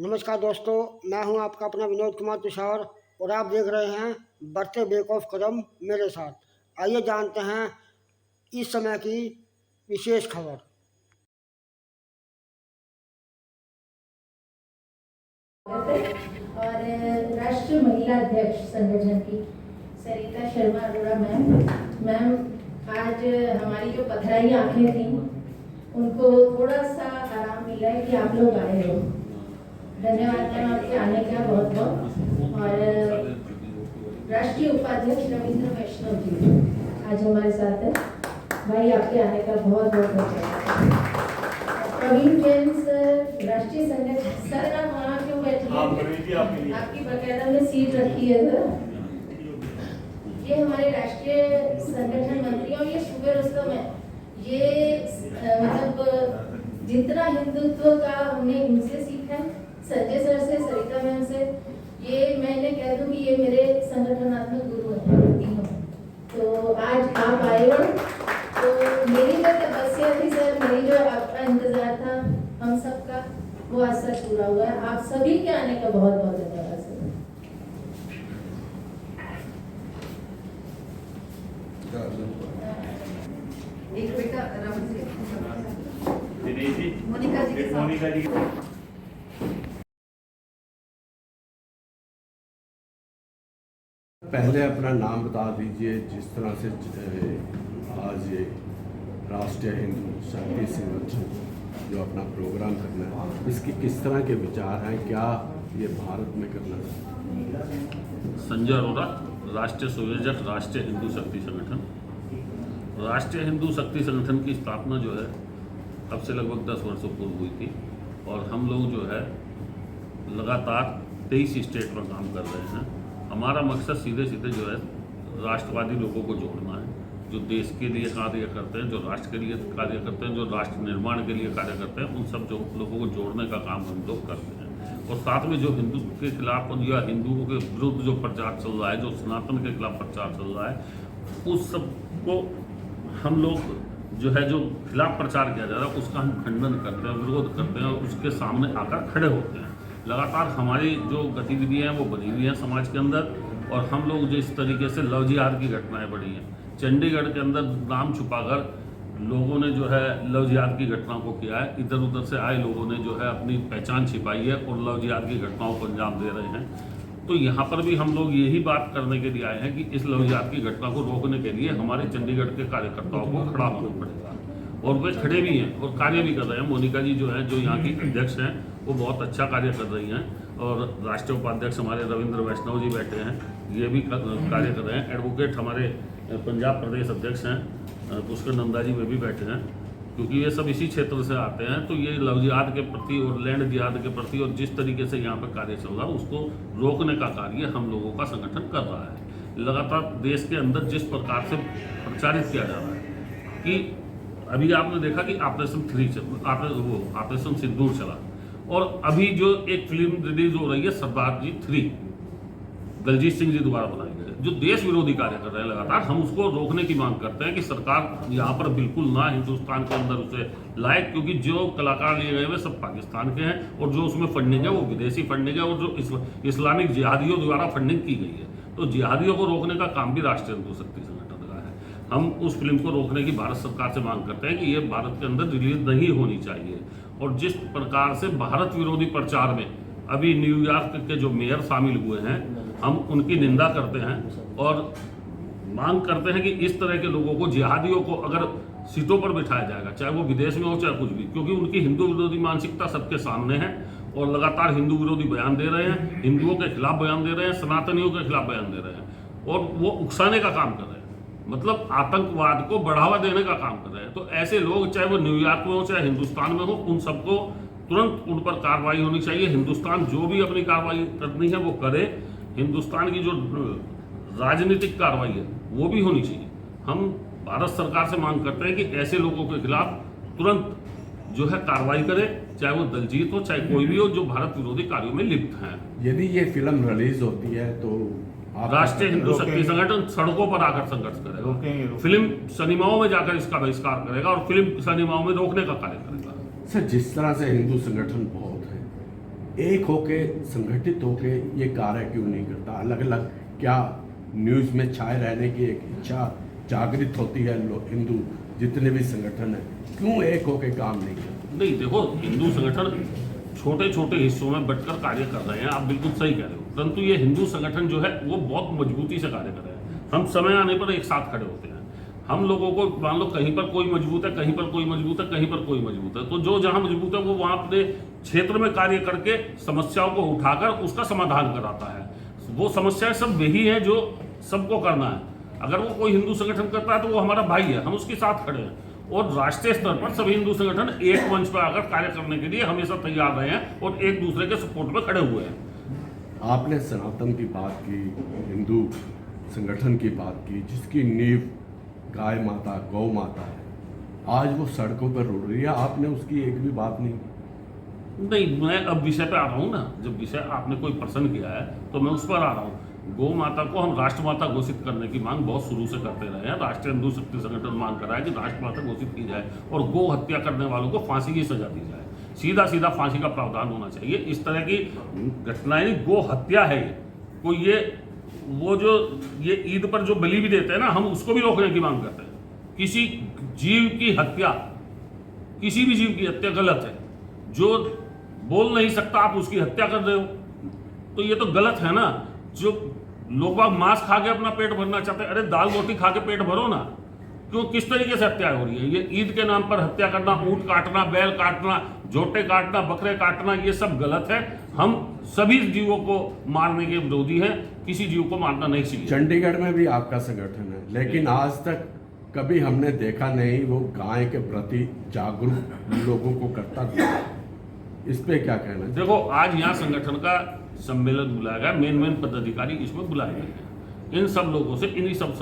नमस्कार दोस्तों, मैं हूं आपका अपना विनोद कुमार तुषार और आप देख रहे हैं बढ़ते बेक ऑफ कदम मेरे साथ। आइए जानते हैं इस समय की विशेष खबर। और राष्ट्रीय महिला अध्यक्ष संगठन की सरिता शर्मा अरोड़ा मैम आज हमारी जो पथराई आंखें थी उनको थोड़ा सा आराम मिला है कि आप लोग आए हो। धन्यवाद मैम आपके आने का बहुत बहुत। और राष्ट्रीय उपाध्यक्ष रविंद्र वैष्णव जी आज हमारे साथ है। भाई आपके आने का बहुत बहुत धन्यवाद। प्रवीण जैन सर राष्ट्रीय संगठन सर आप वहाँ क्यों बैठे हैं? आपकी बकायदा में सीट रखी है सर। ये हमारे राष्ट्रीय संगठन मंत्री और ये शुगर रुस्तम है। ये मतलब जितना हिंदुत्व का हमने इनसे सीखा है, संजय सर से, सरिता मैम से, ये मैंने कह दूं कि ये मेरे संगठनात्मक गुरु हैं। तो आज आप आए हो तो मेरी जो तपस्या थी सर, मेरी जो आपका इंतजार था हम सबका, वो आज सच पूरा हुआ है। आप सभी के आने का बहुत बहुत धन्यवाद सर। एक बेटा मोनिका जी के साथ। पहले अपना नाम बता दीजिए। जिस तरह से आज ये राष्ट्रीय हिंदू शक्ति संगठन जो अपना प्रोग्राम करना है, इसकी किस तरह के विचार हैं, क्या ये भारत में करना है? संजय अरोड़ा, राष्ट्रीय संयोजक, राष्ट्रीय हिंदू शक्ति संगठन। राष्ट्रीय हिंदू शक्ति संगठन की स्थापना जो है अब से लगभग 10 वर्षों पूर्व हुई थी और हम लोग जो है लगातार 23 स्टेट में काम कर रहे हैं। हमारा मकसद सीधे सीधे जो है राष्ट्रवादी लोगों को जोड़ना है, जो देश के लिए कार्य करते हैं, जो राष्ट्र के लिए कार्य करते हैं, जो राष्ट्र निर्माण के लिए कार्य करते हैं, उन सब जो लोगों को जोड़ने का काम हम लोग करते हैं। और साथ में जो हिंदू के खिलाफ या हिंदुओं के विरुद्ध जो प्रचार चल रहा है, जो सनातन के खिलाफ प्रचार चल रहा है, उस सब को हम लोग जो है जो खिलाफ प्रचार किया जा रहा है उसका हम खंडन करते हैं, विरोध करते हैं और उसके सामने आकर खड़े होते हैं। लगातार हमारी जो गतिविधियाँ हैं वो बनी हुई हैं समाज के अंदर। और हम लोग जिस तरीके से लव जिहाद की घटनाएं बढ़ी हैं, चंडीगढ़ के अंदर नाम छुपाकर लोगों ने जो है लव जिहाद की घटनाओं को किया है। इधर उधर से आए लोगों ने जो है अपनी पहचान छिपाई है और लव जिहाद की घटनाओं को अंजाम दे रहे हैं। तो यहाँ पर भी हम लोग यही बात करने के लिए आए हैं कि इस लव जिहाद की घटना को रोकने के लिए हमारे चंडीगढ़ के कार्यकर्ताओं को खड़ा होना पड़ेगा और वे खड़े भी हैं और कार्य भी कर रहे हैं। मोनिका जी जो है, जो यहाँ की अध्यक्ष हैं, वो बहुत अच्छा कार्य कर रही हैं। और राष्ट्रीय उपाध्यक्ष हमारे रविंद्र वैष्णव जी बैठे हैं, ये भी कार्य कर रहे हैं। एडवोकेट हमारे पंजाब प्रदेश अध्यक्ष हैं पुष्कर नंदा जी, वे भी बैठे हैं, क्योंकि ये सब इसी क्षेत्र से आते हैं। तो ये लव जिहाद के प्रति और लैंड जिहाद के प्रति और जिस तरीके से यहाँ पर कार्य चल रहा है उसको रोकने का कार्य हम लोगों का संगठन कर रहा है। लगातार देश के अंदर जिस प्रकार से प्रचारित किया जा रहा है कि अभी आपने देखा कि ऑपरेशन सिंदूर चला और अभी जो एक फिल्म रिलीज हो रही है सरदार जी 3, दलजीत सिंह जी द्वारा बनाई गई, जो देश विरोधी कार्य कर रहे हैं लगातार, हम उसको रोकने की मांग करते हैं कि सरकार यहाँ पर बिल्कुल ना हिंदुस्तान के अंदर उसे लाए, क्योंकि जो कलाकार लिए गए वे सब पाकिस्तान के हैं और जो उसमें फंडिंग है वो विदेशी फंडिंग है और जो इस्लामिक जिहादियों द्वारा फंडिंग की गई है। तो जिहादियों को रोकने का काम भी राष्ट्रीय हिंदू शक्ति संगठन का है। हम उस फिल्म को रोकने की भारत सरकार से मांग करते हैं कि ये भारत के अंदर रिलीज नहीं होनी चाहिए। और जिस प्रकार से भारत विरोधी प्रचार में अभी न्यूयॉर्क के जो मेयर शामिल हुए हैं, हम उनकी निंदा करते हैं और मांग करते हैं कि इस तरह के लोगों को, जिहादियों को अगर सीटों पर बिठाया जाएगा, चाहे वो विदेश में हो चाहे कुछ भी, क्योंकि उनकी हिंदू विरोधी मानसिकता सबके सामने है और लगातार हिंदू विरोधी बयान दे रहे हैं, हिंदुओं के खिलाफ बयान दे रहे हैं, सनातनियों के खिलाफ बयान दे रहे हैं और वो उकसाने का काम कर रहे हैं, मतलब आतंकवाद को बढ़ावा देने का काम कर रहे हैं। तो ऐसे लोग, चाहे वो न्यूयॉर्क में हो चाहे हिंदुस्तान में हो, उन सबको तुरंत उन पर कार्रवाई होनी चाहिए। हिंदुस्तान जो भी अपनी कार्रवाई करनी है वो करे। हिंदुस्तान की जो राजनीतिक कार्रवाई है वो भी होनी चाहिए। हम भारत सरकार से मांग करते हैं कि ऐसे लोगों के खिलाफ तुरंत जो है कार्रवाई करे, चाहे वो दलजीत हो चाहे कोई भी हो जो भारत विरोधी कार्यों में लिप्त हैं। यदि ये फिल्म रिलीज होती है तो राष्ट्रीय हिंदू शक्ति संगठन सड़कों पर आकर संघर्ष करेगा, फिल्म सिनेमाओं में जाकर इसका बहिष्कार करेगा और फिल्म सिनेमाओं में रोकने का कार्य करेगा। सर, जिस तरह से हिंदू संगठन बहुत है एक होके संगठित होके ये कार्य क्यों नहीं करता? अलग अलग क्या न्यूज़ में छाए रहने की एक इच्छा जागृत होती है? हिंदू जितने भी संगठन हैं क्यों एक होके काम नहीं करते? नहीं देखो, हिंदू संगठन छोटे छोटे हिस्सों में बंटकर कार्य कर रहे हैं, आप बिल्कुल सही कह रहे हो, परंतु ये हिंदू संगठन जो है वो बहुत मजबूती से कार्य कर रहे हैं। हम समय आने पर एक साथ खड़े होते हैं। हम लोगों को मान लो कहीं पर कोई मजबूत है, कहीं पर कोई मजबूत है, कहीं पर कोई मजबूत है, तो जो जहां मजबूत है वो वहां अपने क्षेत्र में कार्य करके समस्याओं को उठाकर उसका समाधान कराता है। वो समस्याएं सब वही है जो सबको करना है। अगर वो कोई हिंदू संगठन करता है तो वो हमारा भाई है, हम उसके साथ खड़े हैं। और राष्ट्रीय स्तर पर सभी हिंदू संगठन एक मंच पर आकर कार्य करने के लिए हमेशा तैयार रहे हैं और एक दूसरे के सपोर्ट में खड़े हुए हैं। आपने सनातन की बात की, हिंदू संगठन की बात की, जिसकी नींव गाय माता गौ माता है, आज वो सड़कों पर रुड़ रही है, आपने उसकी एक भी बात नहीं की। नहीं, मैं अब विषय पे आ रहा हूँ ना, जब विषय आपने कोई प्रश्न किया है तो मैं उस पर आ रहा हूँ। गौ माता को हम राष्ट्रमाता घोषित करने की मांग बहुत शुरू से करते रहे हैं। राष्ट्रीय हिंदू शक्ति संगठन मांग कर रहा है कि राष्ट्रमाता घोषित की जाए और गौ हत्या करने वालों को फांसी की सजा दी जाए, सीधा सीधा फांसी का प्रावधान होना चाहिए। इस तरह की घटनाएं गौ हत्या है, कोई ये वो जो ये ईद पर जो बलि भी देते हैं ना, हम उसको भी रोकने की मांग करते हैं। किसी जीव की हत्या, किसी भी जीव की हत्या गलत है। जो बोल नहीं सकता आप उसकी हत्या कर रहे हो, तो ये तो गलत है ना। जो लोग बाग मांस खा के अपना पेट भरना चाहते हैं, अरे दाल रोटी खा के पेट भरो ना। क्यों, किस तरीके से हत्या हो रही है? ये ईद के नाम पर हत्या करना, ऊंट काटना, बैल काटना, जोटे काटना, बकरे काटना, ये सब गलत है। हम सभी जीवों को मारने के विरोधी हैं, किसी जीव को मारना नहीं चाहिए। चंडीगढ़ में भी आपका संगठन है, लेकिन आज तक कभी हमने देखा नहीं वो गाय के प्रति जागरूक लोगों को करता दिया। इस पे क्या कहना है? देखो, आज यहाँ संगठन का सम्मेलन बुलाया गया, मेन पदाधिकारी इसमें बुलाए गए हैं। इन सब लोगों से इन्हीं सब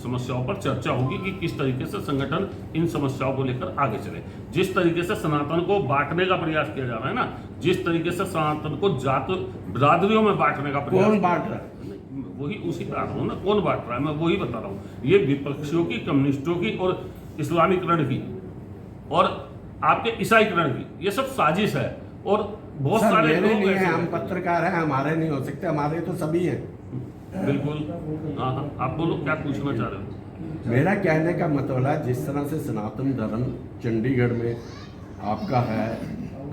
समस्याओं पर चर्चा होगी कि किस तरीके से संगठन इन समस्याओं को लेकर आगे चले। जिस तरीके से सनातन को बांटने का प्रयास किया जा रहा है ना, जिस तरीके से सनातन को जात बिरादरियों में बांटने का प्रयास, कौन बांट रहा है? वही उसी पे आ रहा हूँ ना, कौन बांट रहा है, मैं वही बता रहा हूँ। ये विपक्षियों की, कम्युनिस्टों की और इस्लामीकरण की और आपके ईसाईकरण की, ये सब साजिश है। और बहुत सारे मेरे लोग नहीं है, ऐसे हम पत्रकार हैं, हमारे नहीं हो सकते, हमारे तो सभी हैं। बिल्कुल। हाँ, आप बोलो क्या पूछना चाह रहे हो? मेरा कहने का मतलब है, जिस तरह से सनातन धर्म चंडीगढ़ में आपका है,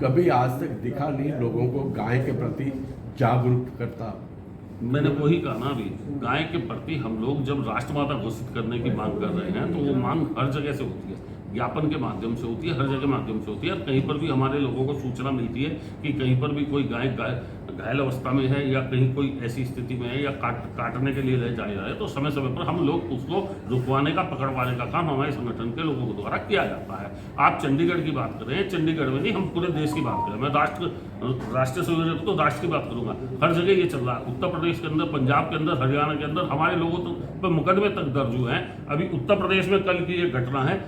कभी आज तक दिखा नहीं लोगों को गाय के प्रति जागरूक करता। मैंने वही कहा ना अभी, गाय के प्रति हम लोग जब राष्ट्रमाता घोषित करने की मांग कर रहे हैं तो वो मांग हर जगह से होती है, ज्ञापन के माध्यम से होती है, हर जगह माध्यम से होती है। कहीं पर भी हमारे लोगों को सूचना मिलती है कि कहीं पर भी कोई गाय घायल अवस्था में है या कहीं कोई ऐसी स्थिति में है या काटने के लिए ले जाया जाए, तो समय समय पर हम लोग उसको रुकवाने का, पकड़वाने का काम हमारे संगठन के लोगों के द्वारा किया जाता है। आप चंडीगढ़ की बात कर रहे हैं, चंडीगढ़ में नहीं, हम पूरे देश की बात कर रहे हैं। मैं राष्ट्रीय संयोजक तो राष्ट्र की बात करूंगा, हर जगह ये चल रहा है। उत्तर प्रदेश के अंदर, पंजाब के अंदर, हरियाणा के अंदर हमारे लोगों पर मुकदमे तक दर्ज हुए हैं। अभी उत्तर प्रदेश में कल की एक घटना है